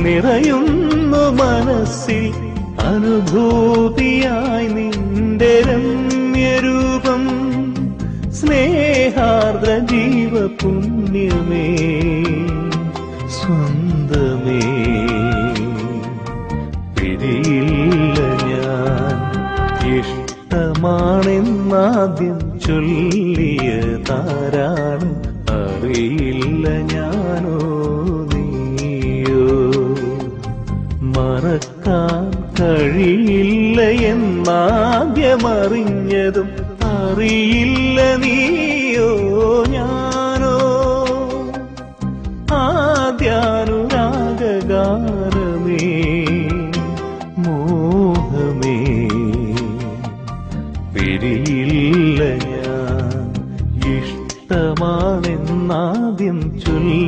നിറയുന്നു മനസ്സിൽ അനുഭൂതിയായി നിന്റെ രമ്യരൂപം. സ്നേഹാർദ്ര ജീവപുണ്യമേ സ്വന്തമേ, പിരിയില്ല ഞാൻ. ഇഷ്ടമാണെന്നാദ്യം ചൊല്ലിയതാരാണ്, അറിയില്ല ഞാനോ നീയോ. മറക്കാൻ കഴിയില്ല എന്നാദ്യമറിഞ്ഞതും അറിയില്ല നീയോ ഞാനോ. ആദ്യാനുരാഗാനമേ മോഹമേ, പിരിയില്ല ഞാൻ. ഇഷ്ടമാണെന്നാദ്യം ചൊല്ലി